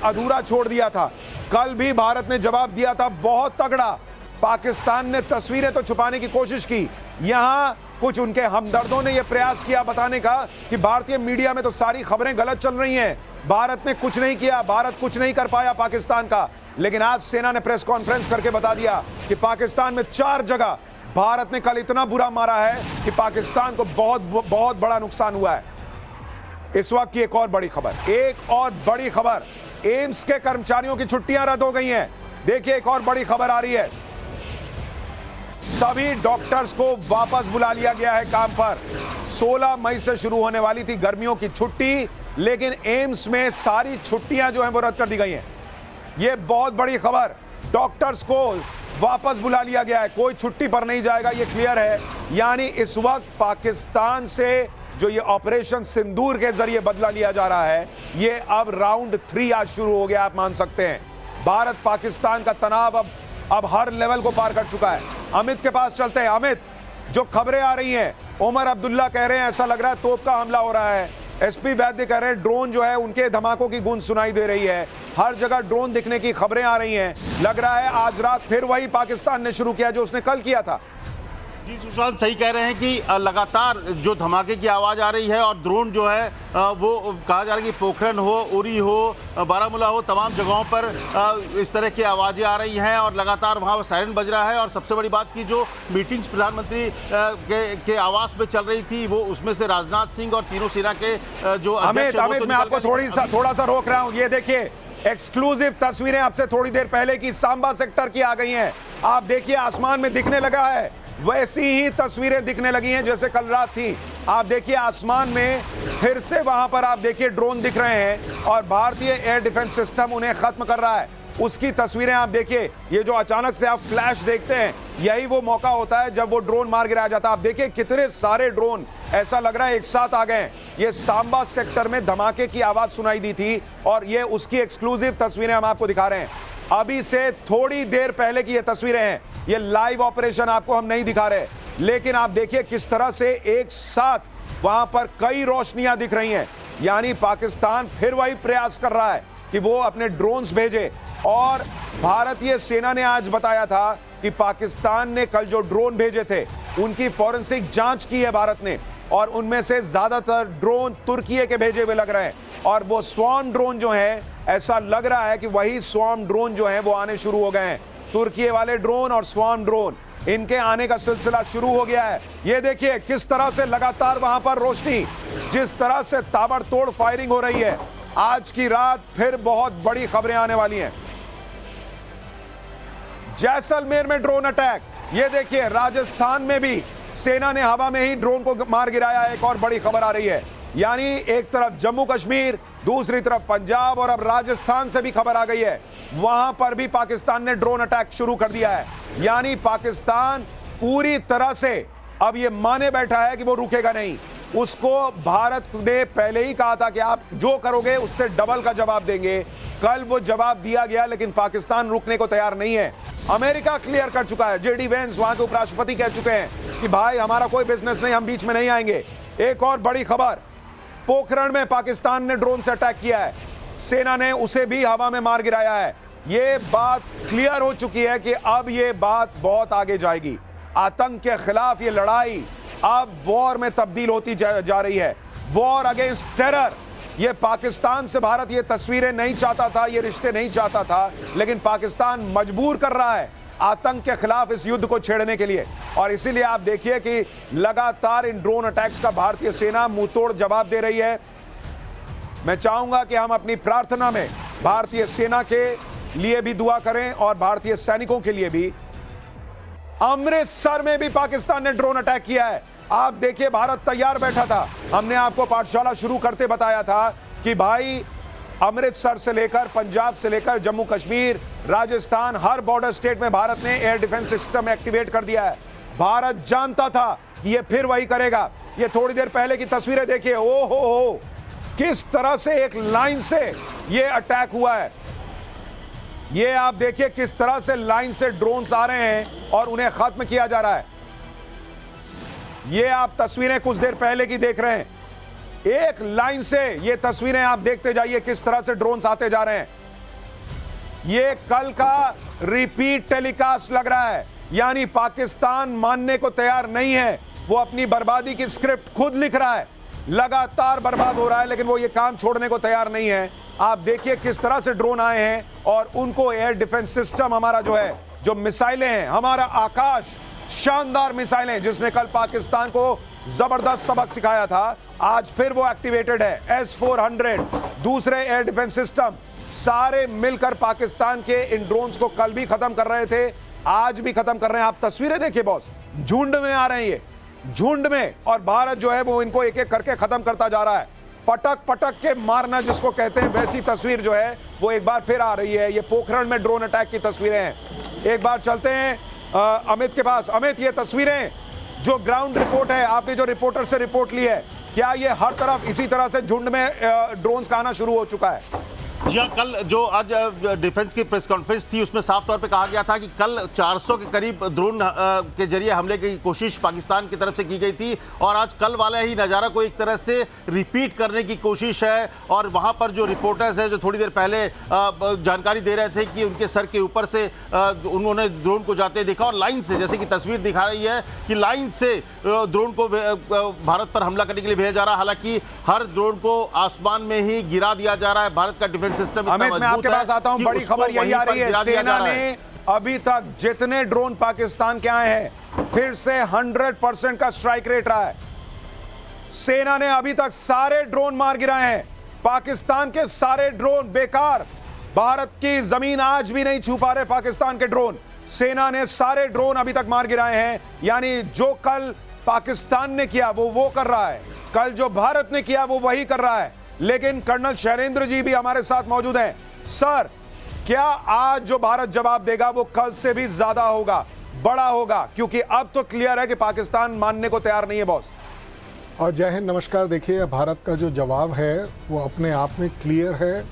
अधूरा छोड़ दिया था। कल भी भारत ने जवाब दिया था बहुत तगड़ा। पाकिस्तान ने तस्वीरें तो छुपाने की कोशिश की, यहां कुछ उनके हमदर्दों ने यह प्रयास किया बताने का कि भारतीय मीडिया में तो सारी खबरें गलत चल रही हैं, भारत ने कुछ नहीं किया, भारत कुछ नहीं कर पाया पाकिस्तान का। लेकिन आज सेना ने प्रेस कॉन्फ्रेंस करके बता दिया कि पाकिस्तान में 4 जगह भारत ने कल इतना बुरा मारा है कि पाकिस्तान को बहुत बहुत बड़ा नुकसान हुआ है। इस वक्त की एक और बड़ी खबर, एम्स के कर्मचारियों की छुट्टियां रद्द हो गई हैं। देखिए एक और बड़ी खबर आ रही है, सभी डॉक्टर्स को वापस बुला लिया गया है काम पर। 16 मई से शुरू होने वाली थी गर्मियों की छुट्टी, लेकिन एम्स में सारी छुट्टियां जो हैं वो रद्द कर दी गई हैं। यह बहुत बड़ी खबर, डॉक्टर्स को वापस बुला लिया गया है, कोई छुट्टी पर नहीं जाएगा, यह क्लियर है। यानी इस वक्त पाकिस्तान से जो ये ऑपरेशन सिंदूर के जरिए बदला लिया जा रहा है, ये अब राउंड 3 आज शुरू हो गया, आप मान सकते हैं। भारत पाकिस्तान का तनाव अब हर लेवल को पार कर चुका है। अमित के पास चलते हैं। अमित, जो खबरें आ रही हैं, उमर अब्दुल्ला कह रहे हैं ऐसा लग रहा है तोप का हमला हो रहा है, एसपी वैद्य कह रहे हैं ड्रोन जो है उनके धमाकों की गूंज सुनाई दे रही है, हर जगह ड्रोन दिखने की खबरें आ रही हैं। लग रहा है आज रात फिर वही पाकिस्तान ने शुरू किया जो उसने कल किया था। जी सुशांत, सही कह रहे हैं कि लगातार जो धमाके की आवाज़ आ रही है और ड्रोन जो है वो कहा जा रहा है कि पोखरन हो, उरी हो, बारामूला हो, तमाम जगहों पर इस तरह की आवाज़ें आ रही हैं और लगातार वहाँ सायरन बज रहा है। और सबसे बड़ी बात की जो मीटिंग्स प्रधानमंत्री के आवास में चल रही थी, वो उसमें से राजनाथ सिंह और तीनों सेना के जो अमित मैं आपको थोड़ा सा रोक रहा हूँ। ये देखिए एक्सक्लूसिव तस्वीरें आपसे थोड़ी देर पहले की सांबा सेक्टर की आ गई हैं। आप देखिए आसमान में दिखने लगा है, वैसी ही तस्वीरें दिखने लगी हैं जैसे कल रात थी। आप देखिए आसमान में फिर से वहां पर आप देखिए ड्रोन दिख रहे हैं और भारतीय एयर डिफेंस सिस्टम उन्हें खत्म कर रहा है। उसकी तस्वीरें आप देखिए, ये जो अचानक से आप फ्लैश देखते हैं, यही वो मौका होता है जब वो ड्रोन मार गिराया जाता है। आप देखिए कितने सारे ड्रोन ऐसा लग रहा है एक साथ आ गए। ये सांबा सेक्टर में धमाके की आवाज सुनाई दी थी और ये उसकी एक्सक्लूसिव तस्वीरें हम आपको दिखा रहे हैं। अभी से थोड़ी देर पहले की ये तस्वीरें हैं, ये लाइव ऑपरेशन आपको हम नहीं दिखा रहे, लेकिन आप देखिए किस तरह से एक साथ वहां पर कई रोशनियां दिख रही हैं। यानी पाकिस्तान फिर वही प्रयास कर रहा है कि वो अपने ड्रोन्स भेजे। और भारतीय सेना ने आज बताया था कि पाकिस्तान ने कल जो ड्रोन भेजे थे उनकी फॉरेंसिक जांच की है भारत ने, और उनमें से ज्यादातर ड्रोन तुर्की के भेजे हुए लग रहे हैं। और वो स्वॉर्म ड्रोन जो है, ऐसा लग रहा है कि वही स्वॉर्म ड्रोन जो है वो आने शुरू हो गए हैं। तुर्की वाले ड्रोन और स्वॉर्म ड्रोन, इनके आने का सिलसिला शुरू हो गया है। ये देखिए किस तरह से लगातार वहां पर रोशनी, जिस तरह से ताबड़तोड़ फायरिंग हो रही है। आज की रात फिर बहुत बड़ी खबरें आने वाली हैं। जैसलमेर में ड्रोन अटैक, ये देखिए राजस्थान में भी सेना ने हवा में ही ड्रोन को मार गिराया। एक और बड़ी खबर आ रही है, यानी एक तरफ जम्मू कश्मीर, दूसरी तरफ पंजाब और अब राजस्थान से भी खबर आ गई है, वहां पर भी पाकिस्तान ने ड्रोन अटैक शुरू कर दिया है। यानी पाकिस्तान पूरी तरह से अब ये माने बैठा है कि वो रुकेगा नहीं। उसको भारत ने पहले ही कहा था कि आप जो करोगे उससे डबल का जवाब देंगे। कल वो जवाब दिया गया, लेकिन पाकिस्तान रुकने को तैयार नहीं है। अमेरिका क्लियर कर चुका है, जेडी वेंस वहां के उपराष्ट्रपति कह चुके हैं कि भाई हमारा कोई बिजनेस नहीं, हम बीच में नहीं आएंगे। एक और बड़ी खबर, पोखरण में पाकिस्तान ने ड्रोन से अटैक किया है, सेना ने उसे भी हवा में मार गिराया है। ये बात क्लियर हो चुकी है कि अब ये बात बहुत आगे जाएगी। आतंक के खिलाफ ये लड़ाई अब वॉर में तब्दील होती जा रही है, वॉर अगेंस्ट टेरर। ये पाकिस्तान से भारत ये तस्वीरें नहीं चाहता था, ये रिश्ते नहीं चाहता था, लेकिन पाकिस्तान मजबूर कर रहा है आतंक के खिलाफ इस युद्ध को छेड़ने के लिए। और इसीलिए आप देखिए कि लगातार इन ड्रोन अटैक्स का भारतीय सेना मुंहतोड़ जवाब दे रही है। मैं चाहूंगा कि हम अपनी प्रार्थना में भारतीय सेना के लिए भी दुआ करें और भारतीय सैनिकों के लिए भी। अमृतसर में भी पाकिस्तान ने ड्रोन अटैक किया है। आप देखिए भारत तैयार बैठा था। हमने आपको पाठशाला शुरू करते बताया था कि भाई अमृतसर से लेकर पंजाब से लेकर जम्मू कश्मीर, राजस्थान, हर बॉर्डर स्टेट में भारत ने एयर डिफेंस सिस्टम एक्टिवेट कर दिया है। भारत जानता था कि ये फिर वही करेगा। ये थोड़ी देर पहले की तस्वीरें देखिए, ओ हो किस तरह से एक लाइन से ये अटैक हुआ है। ये आप देखिए किस तरह से लाइन से ड्रोन्स आ रहे हैं और उन्हें खत्म किया जा रहा है। ये आप तस्वीरें कुछ देर पहले की देख रहे हैं, एक लाइन से ये तस्वीरें आप देखते जाइए किस तरह से ड्रोन्स आते जा रहे हैं। ये कल का रिपीट टेलीकास्ट लग रहा है, यानी पाकिस्तान मानने को तैयार नहीं है। वो अपनी बर्बादी की स्क्रिप्ट खुद लिख रहा है, लगातार बर्बाद हो रहा है, लेकिन वो ये काम छोड़ने को तैयार नहीं है। आप देखिए किस तरह से ड्रोन आए हैं और उनको एयर डिफेंस सिस्टम हमारा जो है, जो मिसाइलें हैं, हमारा आकाश शानदार मिसाइलें जिसने कल पाकिस्तान को जबरदस्त सबक सिखाया था, आज फिर वो एक्टिवेटेड है। S-400 दूसरे एयर डिफेंस सिस्टम सारे मिलकर पाकिस्तान के इन ड्रोन्स को कल भी खत्म कर रहे थे, आज भी खत्म कर रहे हैं। आप तस्वीरें देखिए बॉस, झुंड में आ रहे हैं, ये झुंड में, और भारत जो है वो इनको एक एक करके खत्म करता जा रहा है। पटक पटक के मारना जिसको कहते हैं, वैसी तस्वीर जो है वो एक बार फिर आ रही है। ये पोखरण में ड्रोन अटैक की तस्वीरें हैं। एक बार चलते हैं अमित के पास। अमित, ये तस्वीरें जो ग्राउंड रिपोर्ट है, आपने जो रिपोर्टर से रिपोर्ट ली है, क्या ये हर तरफ इसी तरह से झुंड में ड्रोन्स का आना शुरू हो चुका है? जी हाँ, कल जो आज डिफेंस की प्रेस कॉन्फ्रेंस थी उसमें साफ तौर पे कहा गया था कि कल 400 के करीब ड्रोन के जरिए हमले की कोशिश पाकिस्तान की तरफ से की गई थी, और आज कल वाला ही नज़ारा को एक तरह से रिपीट करने की कोशिश है। और वहाँ पर जो रिपोर्टर्स हैं जो थोड़ी देर पहले जानकारी दे रहे थे कि उनके सर के ऊपर से उन्होंने ड्रोन को जाते देखा, और लाइन से, जैसे कि तस्वीर दिखा रही है कि लाइन से ड्रोन को भारत पर हमला करने के लिए भेजा जा रहा है। हालांकि हर ड्रोन को आसमान में ही गिरा दिया जा रहा है। भारत का डिफेंस सिस्टम इतना अमित, मैं आपके पास आता हूं, बड़ी खबर यही आ रही है, सेना ने अभी तक जितने ड्रोन पाकिस्तान के आए हैं, फिर से 100% का स्ट्राइक रेट रहा है। सेना ने अभी तक सारे ड्रोन मार गिराए हैं। पाकिस्तान के सारे ड्रोन बेकार, भारत की जमीन आज भी नहीं छू पा रहे पाकिस्तान के ड्रोन। सेना ने सारे ड्रोन अभी तक मार गिराए हैं, यानी जो कल पाकिस्तान ने किया वो कर रहा है, कल जो भारत ने किया वो वही कर रहा है। लेकिन कर्नल शैलेंद्र जी भी हमारे साथ मौजूद हैं। सर, क्या आज जो भारत जवाब देगा वो कल से भी ज्यादा होगा, बड़ा होगा? क्योंकि अब तो क्लियर है कि पाकिस्तान मानने को तैयार नहीं है बॉस। और जय हिंद, नमस्कार। देखिए, भारत का जो जवाब है वो अपने आप में क्लियर है।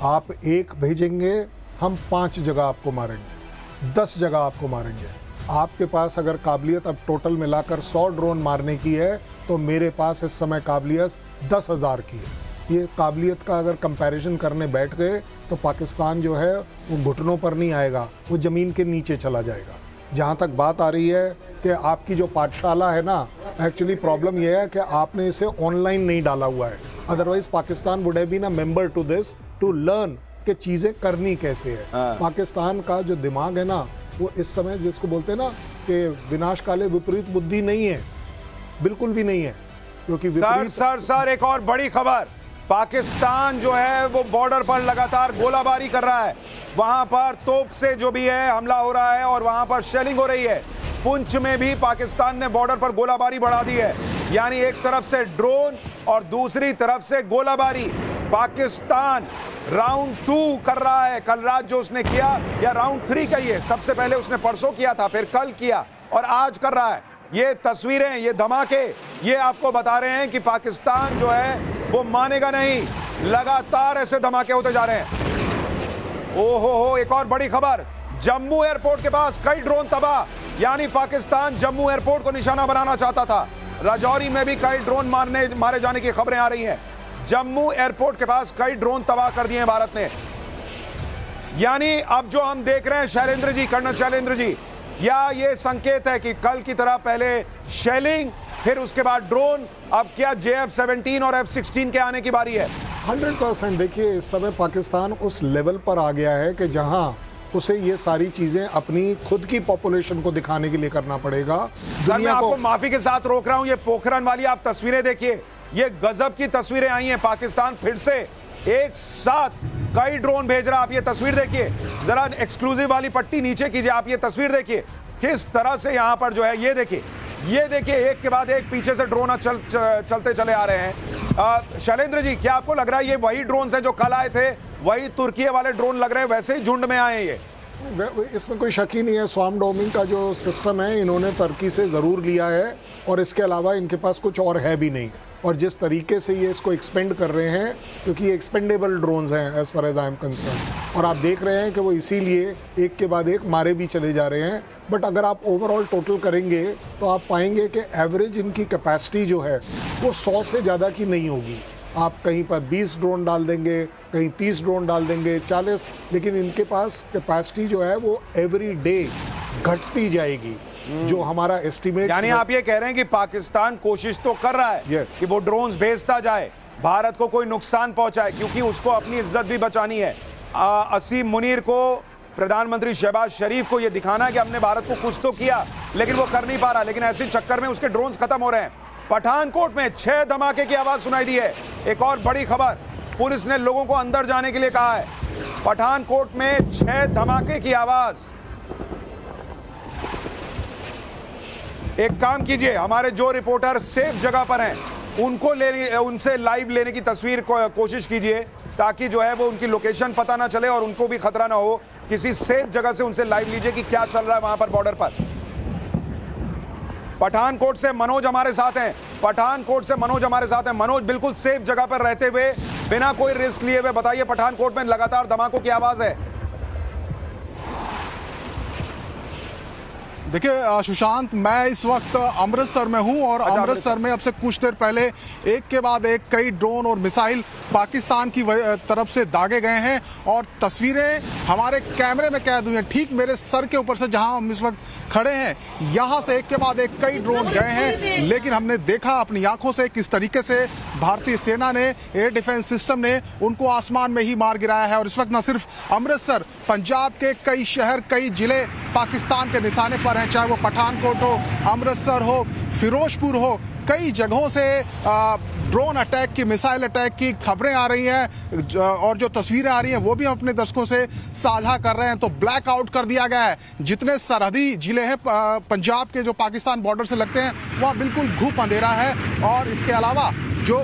आप एक भेजेंगे, हम 5 जगह आपको मारेंगे, 10 जगह आपको मारेंगे। आपके पास अगर काबिलियत अब टोटल मिलाकर 100 ड्रोन मारने की है, तो मेरे पास इस समय काबिलियत 10,000 की है। ये काबिलियत का अगर कंपैरिजन करने बैठ गए तो पाकिस्तान जो है वो घुटनों पर नहीं आएगा, वो ज़मीन के नीचे चला जाएगा। जहाँ तक बात आ रही है कि आपकी जो पाठशाला है ना, एक्चुअली प्रॉब्लम ये है कि आपने इसे ऑनलाइन नहीं डाला हुआ है। Otherwise Pakistan would have been a member to this to learn कि चीज़ें करनी कैसे है। पाकिस्तान का जो दिमाग है ना, वो इस समय जिसको बोलते हैं ना कि विनाशकाले विपरीत बुद्धि नहीं है, बिल्कुल भी नहीं है। क्योंकि सर एक और बड़ी खबर, पाकिस्तान जो है वो बॉर्डर पर लगातार गोलाबारी कर रहा है। वहां पर तोप से जो भी है हमला हो रहा है और वहां पर शेलिंग हो रही है। पुंछ में भी पाकिस्तान ने बॉर्डर पर गोलाबारी बढ़ा दी है, यानी एक तरफ से ड्रोन और दूसरी तरफ से गोलाबारी। पाकिस्तान राउंड 2 कर रहा है। कल रात जो उसने किया, या राउंड 3 कहिए, सबसे पहले उसने परसों किया था, फिर कल किया और आज कर रहा है। ये तस्वीरें, ये धमाके, ये आपको बता रहे हैं कि पाकिस्तान जो है वो मानेगा नहीं। लगातार ऐसे धमाके होते जा रहे हैं। ओहो, एक और बड़ी खबर, जम्मू एयरपोर्ट के पास कई ड्रोन तबाह, यानी पाकिस्तान जम्मू एयरपोर्ट को निशाना बनाना चाहता था। राजौरी में भी कई ड्रोन मारे जाने की खबरें आ रही हैं। जम्मू एयरपोर्ट के पास कई ड्रोन तबाह कर दिए हैं भारत ने। यानी अब जो हम देख रहे हैं शैलेंद्र जी, कर्नल शैलेंद्र जी, या ये संकेत है कि कल की तरह पहले शेलिंग, फिर उसके बाद ड्रोन, अब क्या JF-17 और F-16 के आने की बारी है? 100%। देखिए, इस समय पाकिस्तान उस लेवल पर आ गया है कि जहां उसे ये सारी चीजें अपनी खुद की पॉपुलेशन को दिखाने के लिए करना पड़ेगा। सर, मैं आपको माफी के साथ रोक रहा हूं। ये पोखरण वाली आप तस्वीरें देखिए, ये गजब की तस्वीरें आई हैं। पाकिस्तान फिर से एक साथ कई ड्रोन भेज रहा। आप ये तस्वीर देखिए, जरा एक्सक्लूसिव वाली पट्टी नीचे कीजिए। आप ये तस्वीर देखिए किस तरह से यहां पर जो है, ये देखिए एक के बाद एक पीछे से ड्रोन चलते चले आ रहे हैं। शैलेंद्र जी, क्या आपको लग रहा है ये वही ड्रोन हैं जो कल आए थे, वही तुर्की वाले ड्रोन लग रहे हैं, वैसे ही झुंड में आए ये? इसमें कोई शक ही नहीं है। स्वाम डोमिंग का जो सिस्टम है इन्होंने तुर्की से ज़रूर लिया है, और इसके अलावा इनके पास कुछ और है भी नहीं। और जिस तरीके से ये इसको एक्सपेंड कर रहे हैं, क्योंकि ये एक्सपेंडेबल ड्रोन्स हैं as far as I am concern, और आप देख रहे हैं कि वो इसीलिए एक के बाद एक मारे भी चले जा रहे हैं। बट अगर आप ओवरऑल टोटल करेंगे तो आप पाएंगे कि एवरेज इनकी कैपेसिटी जो है वो 100 से ज़्यादा की नहीं होगी। आप कहीं पर 20 ड्रोन डाल देंगे, कहीं 30 ड्रोन डाल देंगे, 40, लेकिन इनके पास कैपेसिटी जो है वो एवरी डे घटती जाएगी। जो हमारा एस्टिमेट, यानी आप ये कह रहे हैं कि पाकिस्तान कोशिश तो कर रहा है Yes. कि वो ड्रोन्स भेजता जाए, भारत को कोई नुकसान पहुंचाए, क्योंकि उसको अपनी इज्जत भी बचानी है। असीम मुनीर को, प्रधानमंत्री शहबाज शरीफ को ये दिखाना है कि हमने भारत को कुछ तो किया, लेकिन वो कर नहीं पा रहा। लेकिन ऐसे चक्कर में उसके ड्रोन्स खत्म हो रहे हैं। पठानकोट में 6 धमाके की आवाज सुनाई दी है। एक और बड़ी खबर, पुलिस ने लोगों को अंदर जाने के लिए कहा है। पठानकोट में 6 धमाके की आवाज। एक काम कीजिए, हमारे जो रिपोर्टर सेफ जगह पर हैं उनसे लाइव लेने की तस्वीर कोशिश कीजिए, ताकि जो है वो उनकी लोकेशन पता ना चले और उनको भी खतरा ना हो। किसी सेफ जगह से उनसे लाइव लीजिए कि क्या चल रहा है वहां पर बॉर्डर पर। पठानकोट से मनोज हमारे साथ हैं। पठानकोट से मनोज हमारे साथ हैं। मनोज, बिल्कुल सेफ जगह पर रहते हुए, बिना कोई रिस्क लिए हुए बताइए, पठानकोट में लगातार धमाकों की आवाज है। देखिए सुशांत, मैं इस वक्त अमृतसर में हूं और अमृतसर में अब से कुछ देर पहले एक के बाद एक कई ड्रोन और मिसाइल पाकिस्तान की तरफ से दागे गए हैं और तस्वीरें हमारे कैमरे में कैद हुई हैं। ठीक मेरे सर के ऊपर से जहां हम इस वक्त खड़े हैं, यहां से एक के बाद एक कई ड्रोन गए हैं, लेकिन हमने देखा अपनी आंखों से किस तरीके से भारतीय सेना ने, एयर डिफेंस सिस्टम ने उनको आसमान में ही मार गिराया है। और इस वक्त न सिर्फ अमृतसर, पंजाब के कई शहर, कई जिले पाकिस्तान के निशाने पर हैं, चाहे वो पठानकोट हो, अमृतसर हो, फिरोजपुर हो, कई जगहों से ड्रोन अटैक की, मिसाइल अटैक की खबरें आ रही हैं और जो तस्वीरें आ रही हैं वो भी हम अपने दर्शकों से साझा कर रहे हैं। तो ब्लैक आउट कर दिया गया है। जितने सरहदी जिले हैं पंजाब के जो पाकिस्तान बॉर्डर से लगते हैं, वहाँ बिल्कुल घुप अंधेरा है। और इसके अलावा जो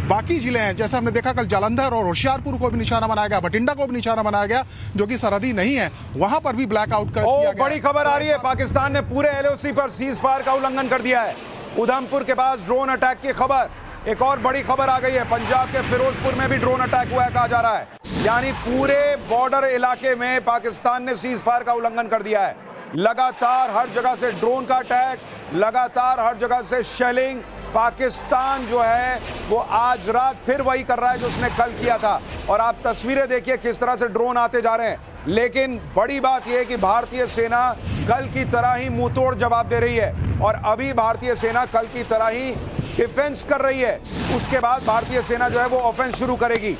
बाकी जिले हैं, जैसे हमने देखा कल जालंधर और होशियारपुर को भी निशाना बनाया गया, बठिंडा को भी निशाना बनाया गया, जो कि सरहदी नहीं है, वहां पर भी ब्लैक आउट कर दिया गया। बड़ी खबर आ रही है, पाकिस्तान ने पूरे एलओसी पर सीज फायर का उल्लंघन कर दिया है। उधमपुर के पास ड्रोन अटैक की खबर। एक और बड़ी खबर आ गई है, पंजाब के फिरोजपुर में भी ड्रोन अटैक हुआ है कहा जा रहा है। यानी पूरे बॉर्डर इलाके में पाकिस्तान ने सीज फायर का उल्लंघन कर दिया है। लगातार हर जगह से ड्रोन का अटैक, लगातार हर जगह से शेलिंग। पाकिस्तान जो है वो आज रात फिर वही कर रहा है जो उसने कल किया था। और आप तस्वीरें देखिए किस तरह से ड्रोन आते जा रहे हैं। लेकिन बड़ी बात यह है कि भारतीय सेना कल की तरह ही मुंहतोड़ जवाब दे रही है। और अभी भारतीय सेना कल की तरह ही डिफेंस कर रही है। उसके बाद भारतीय सेना जो है वो ऑफेंस शुरू करेगी।